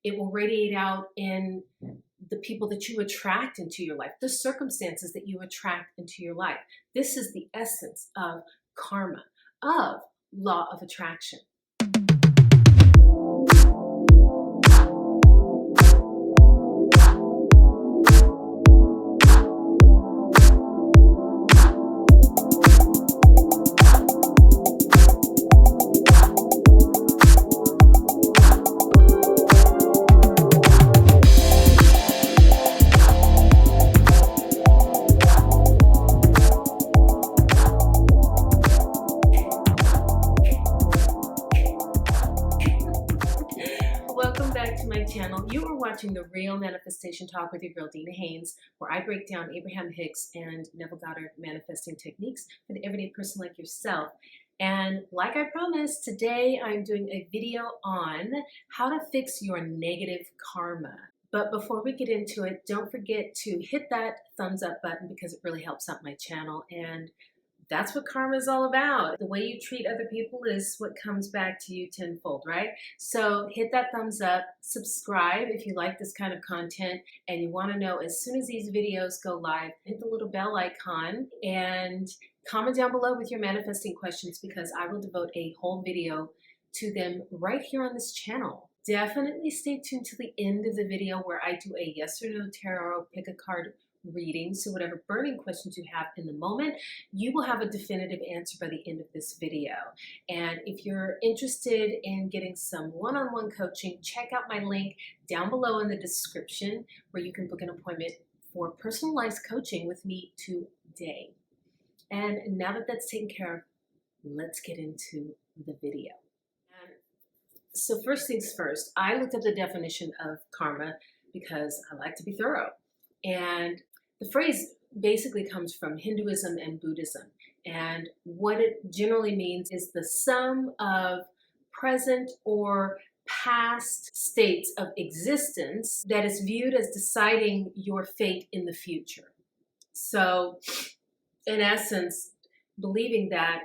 It will radiate out in the people that you attract into your life, the circumstances that you attract into your life. This is the essence of karma, of law of attraction. Welcome back to my channel. You are watching The Real Manifestation Talk with your girl, Dina Haynes, where I break down Abraham Hicks and Neville Goddard manifesting techniques for the everyday person like yourself. And like I promised, today I'm doing a video on how to fix your negative karma. But before we get into it, don't forget to hit that thumbs up button because it really helps out my channel. And that's what karma is all about. The way you treat other people is what comes back to you tenfold, right? So hit that thumbs up, subscribe if you like this kind of content and you want to know as soon as these videos go live, hit the little bell icon and comment down below with your manifesting questions because I will devote a whole video to them right here on this channel. Definitely stay tuned to the end of the video where I do a yes or no tarot pick a card reading. So whatever burning questions you have in the moment, you will have a definitive answer by the end of this video. And if you're interested in getting some one-on-one coaching, check out my link down below in the description where you can book an appointment for personalized coaching with me today. And now that that's taken care of, let's get into the video. So first things first, I looked up the definition of karma because I like to be thorough. And the phrase basically comes from Hinduism and Buddhism. And what it generally means is the sum of present or past states of existence that is viewed as deciding your fate in the future. So in essence, believing that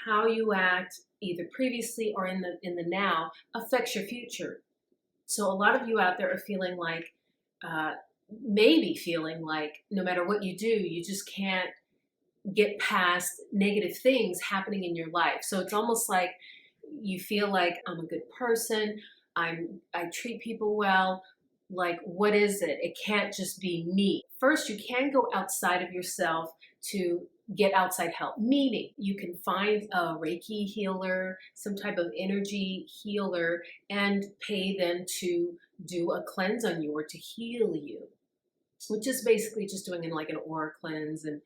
how you act either previously or in the now affects your future. So a lot of you out there are feeling like, maybe feeling like no matter what you do, you just can't get past negative things happening in your life. So it's almost like you feel like I'm a good person, I treat people well, like what is it? It can't just be me. First, you can go outside of yourself to get outside help, meaning you can find a Reiki healer, some type of energy healer, and pay them to do a cleanse on you or to heal you, which is basically just doing like an aura cleanse and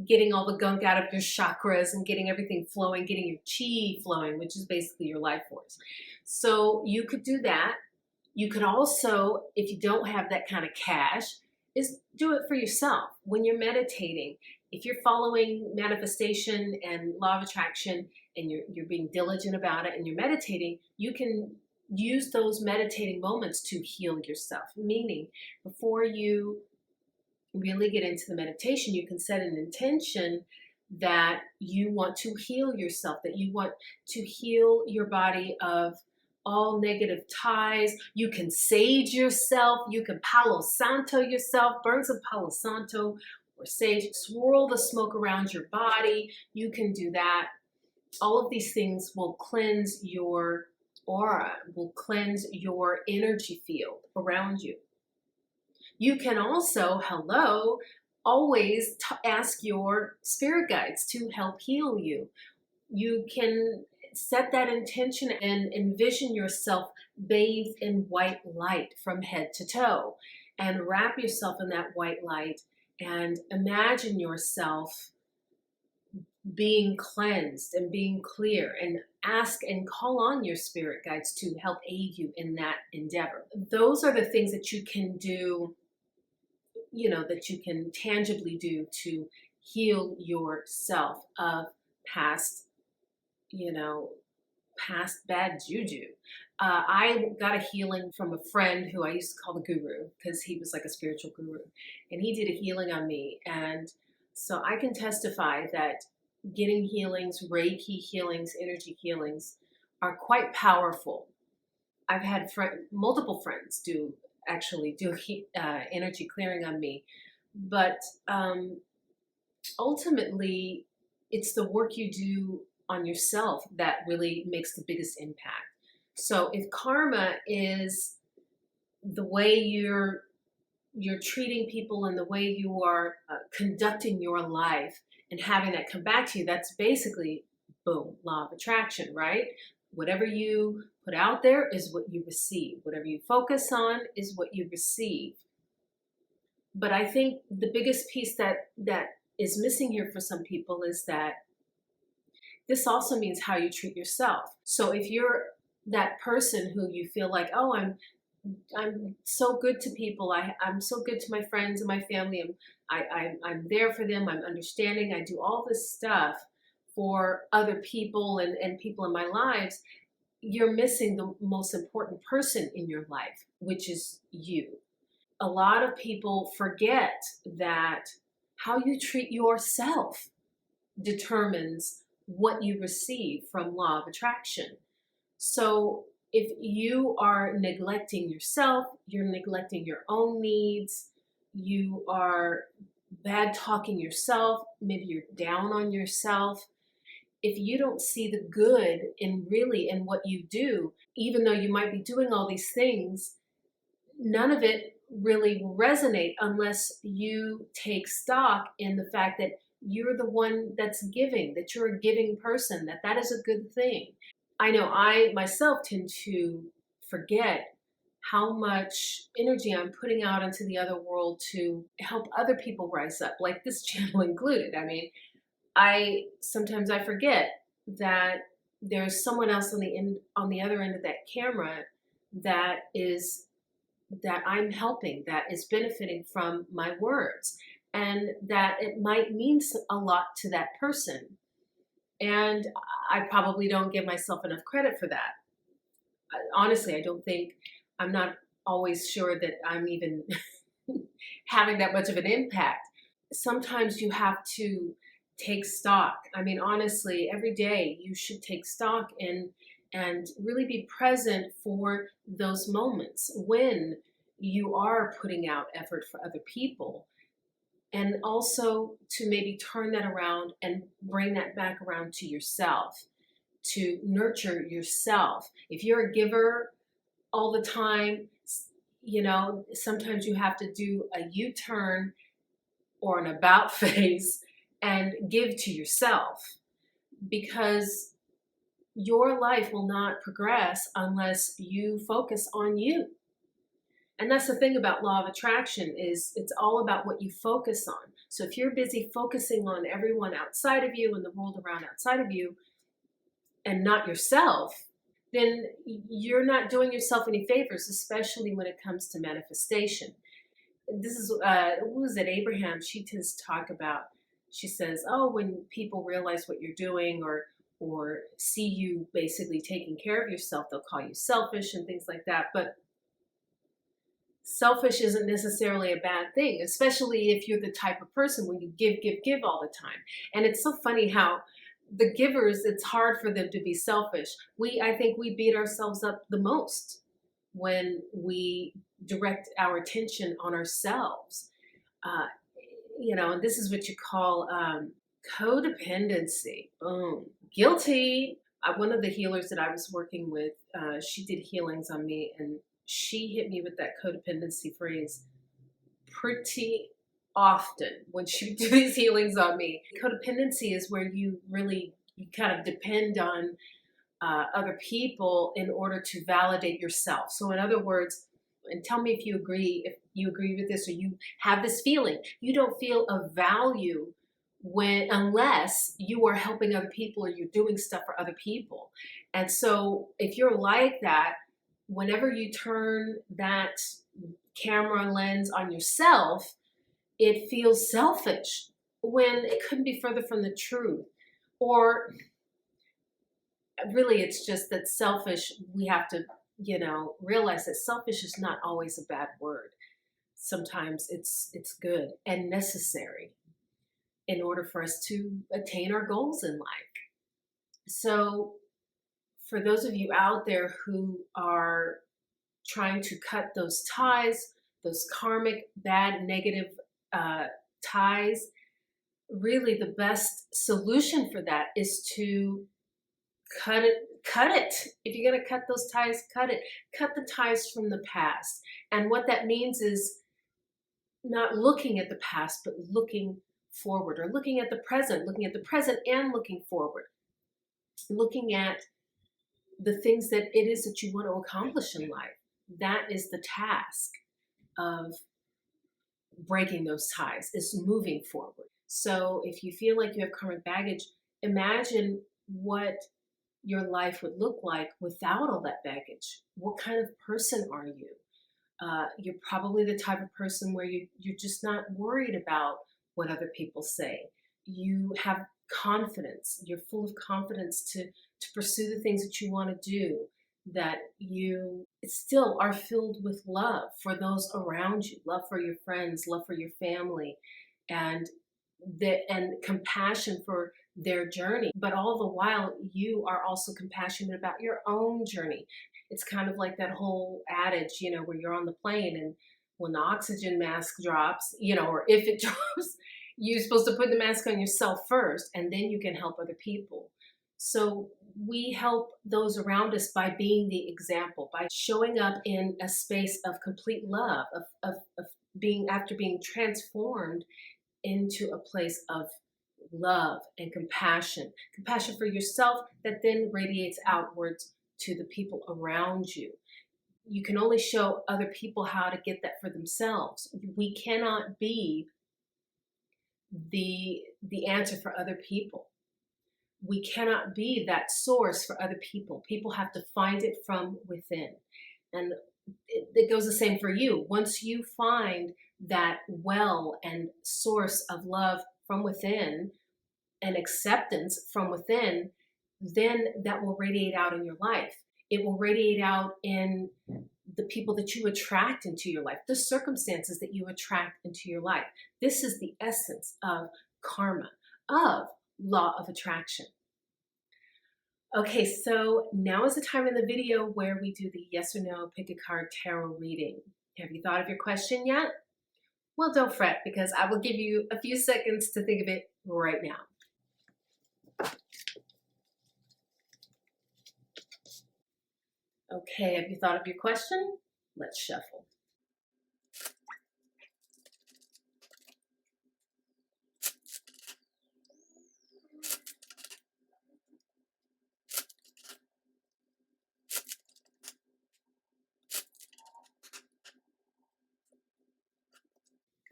getting all the gunk out of your chakras and getting everything flowing, getting your chi flowing, which is basically your life force. So you could do that. You could also, if you don't have that kind of cash, is do it for yourself. When you're meditating, if you're following manifestation and law of attraction and you're being diligent about it and you're meditating, you can use those meditating moments to heal yourself. Meaning, before you really get into the meditation, you can set an intention that you want to heal yourself, that you want to heal your body of all negative ties. You can sage yourself. You can Palo Santo yourself, burn some Palo Santo or sage, swirl the smoke around your body. You can do that. All of these things will cleanse your aura, will cleanse your energy field around you. You can also, always ask your spirit guides to help heal you. You can set that intention and envision yourself bathed in white light from head to toe and wrap yourself in that white light and imagine yourself being cleansed and being clear, and ask and call on your spirit guides to help aid you in that endeavor. Those are the things that you can do, that you can tangibly do to heal yourself of past bad juju. I got a healing from a friend who I used to call the guru because he was like a spiritual guru, and he did a healing on me. And so I can testify that getting healings, Reiki healings, energy healings are quite powerful. I've had multiple friends actually do energy clearing on me, but ultimately, it's the work you do on yourself that really makes the biggest impact. So if karma is the way you're treating people and the way you are conducting your life and having that come back to you, that's basically, boom, law of attraction, right? Whatever you put out there is what you receive. Whatever you focus on is what you receive. But I think the biggest piece that is missing here for some people is that this also means how you treat yourself. So if you're that person who you feel like, oh, I'm so good to people. I'm so good to my friends and my family. I'm there for them. I'm understanding. I do all this stuff for other people and people in my lives. You're missing the most important person in your life, which is you. A lot of people forget that how you treat yourself determines what you receive from law of attraction. So if you are neglecting yourself, you're neglecting your own needs, you are bad talking yourself, maybe you're down on yourself. If you don't see the good in what you do, even though you might be doing all these things, none of it really will resonate unless you take stock in the fact that you're the one that's giving, that you're a giving person, that is a good thing. I know I myself tend to forget how much energy I'm putting out into the other world to help other people rise up, like this channel included. I mean, sometimes I forget that there's someone else on the other end of that camera that I'm helping, that is benefiting from my words, and that it might mean a lot to that person. And I probably don't give myself enough credit for that. Honestly, I'm not always sure that I'm even having that much of an impact. Sometimes you have to take stock. I mean, honestly, every day you should take stock and really be present for those moments when you are putting out effort for other people. And also to maybe turn that around and bring that back around to yourself, to nurture yourself. If you're a giver all the time, sometimes you have to do a U-turn or an about face and give to yourself, because your life will not progress unless you focus on you. And that's the thing about law of attraction, is it's all about what you focus on. So if you're busy focusing on everyone outside of you and the world around outside of you and not yourself, then you're not doing yourself any favors, especially when it comes to manifestation. This is, who was it, Abraham? She tends to talk about, she says, oh, when people realize what you're doing or see you basically taking care of yourself, they'll call you selfish and things like that. But selfish isn't necessarily a bad thing, especially if you're the type of person where you give all the time. And it's so funny how the givers, it's hard for them to be selfish. I think we beat ourselves up the most when we direct our attention on ourselves. And this is what you call codependency. Boom. Guilty. One of the healers that I was working with, she did healings on me, and she hit me with that codependency phrase pretty often when she would do these healings on me. Codependency is where you kind of depend on other people in order to validate yourself. So in other words, and tell me if you agree with this, or you have this feeling, you don't feel of value unless you are helping other people or you're doing stuff for other people. And so if you're like that, whenever you turn that camera lens on yourself, it feels selfish when it couldn't be further from the truth. Or really, it's just that selfish, we have to, realize that selfish is not always a bad word. Sometimes it's good and necessary in order for us to attain our goals in life. So for those of you out there who are trying to cut those ties, those karmic, bad, negative ties, really the best solution for that is to cut it. If you're going to cut those ties, cut it. Cut the ties from the past. And what that means is not looking at the past, but looking forward, or looking at the present and looking forward. Looking at the things that it is that you want to accomplish in life. That is the task of breaking those ties, is moving forward. So if you feel like you have karmic baggage, imagine what your life would look like without all that baggage. What kind of person are you? You're probably the type of person where you're just not worried about what other people say. You have confidence. You're full of confidence to pursue the things that you want to do, that you still are filled with love for those around you, love for your friends, love for your family, and compassion for their journey. But all the while, you are also compassionate about your own journey. It's kind of like that whole adage, where you're on the plane and when the oxygen mask drops, or if it drops, you're supposed to put the mask on yourself first, and then you can help other people. So we help those around us by being the example, by showing up in a space of complete love, of being, after being transformed into a place of love and compassion for yourself that then radiates outwards to the people around you. You can only show other people how to get that for themselves. We cannot be the answer for other people. We cannot be that source for other people. People have to find it from within. And it goes the same for you. Once you find that well and source of love from within and acceptance from within, then that will radiate out in your life. It will radiate out in the people that you attract into your life, the circumstances that you attract into your life. This is the essence of karma, of law of attraction. Okay, so now is the time in the video where we do the yes or no pick a card tarot reading. Have you thought of your question yet? Well, don't fret, because I will give you a few seconds to think of it right now. Okay, have you thought of your question? Let's shuffle.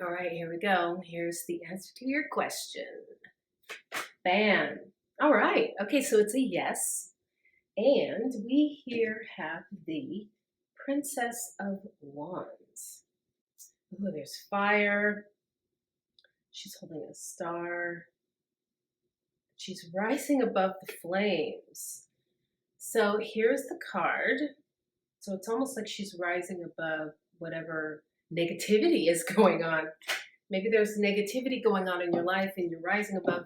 All right, here we go. Here's the answer to your question. Bam. All right. Okay, so it's a yes. And we here have the Princess of Wands. Oh, there's fire. She's holding a star. She's rising above the flames. So here's the card. So it's almost like she's rising above whatever negativity is going on. Maybe there's negativity going on in your life and you're rising above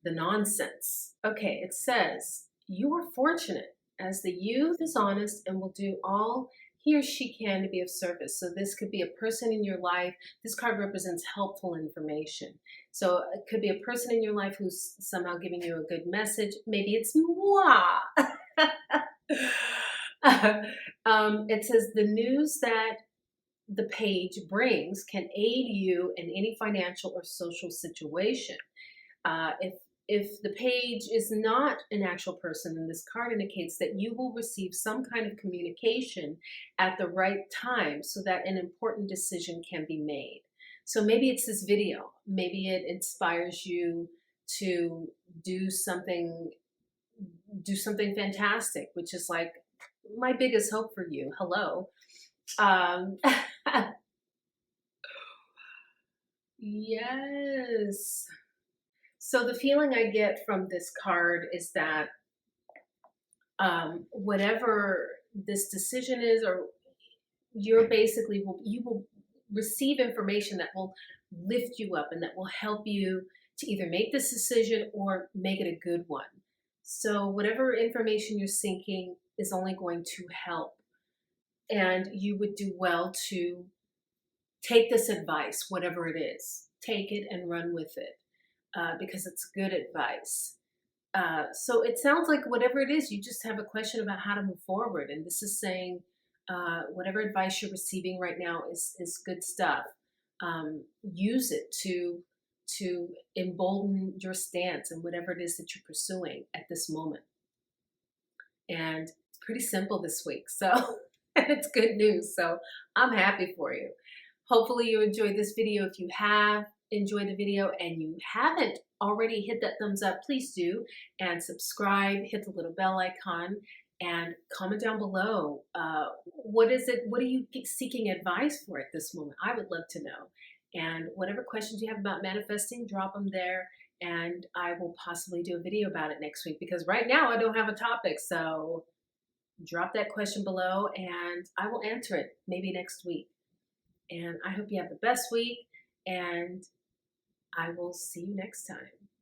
the nonsense. Okay, it says, you are fortunate as the youth is honest and will do all he or she can to be of service. So this could be a person in your life. This card represents helpful information. So it could be a person in your life who's somehow giving you a good message. Maybe it's moi. It says the news that the page brings can aid you in any financial or social situation. If the page is not an actual person, then this card indicates that you will receive some kind of communication at the right time so that an important decision can be made. So maybe it's this video. Maybe it inspires you to do something fantastic, which is like my biggest hope for you. Hello. Yes. So the feeling I get from this card is that whatever this decision is, or you're basically, you will receive information that will lift you up and that will help you to either make this decision or make it a good one. So whatever information you're seeking is only going to help. And you would do well to take this advice, whatever it is. Take it and run with it because it's good advice. So it sounds like whatever it is, you just have a question about how to move forward. And this is saying whatever advice you're receiving right now is good stuff. Use it to embolden your stance and whatever it is that you're pursuing at this moment. And it's pretty simple this week. So and it's good news. So I'm happy for you. Hopefully you enjoyed this video. If you have enjoyed the video and you haven't already hit that thumbs up, please do, and subscribe, hit the little bell icon, and comment down below. What is it? What are you seeking advice for at this moment? I would love to know. And whatever questions you have about manifesting, drop them there, and I will possibly do a video about it next week, because right now I don't have a topic. So drop that question below and I will answer it maybe next week. And I hope you have the best week, and I will see you next time.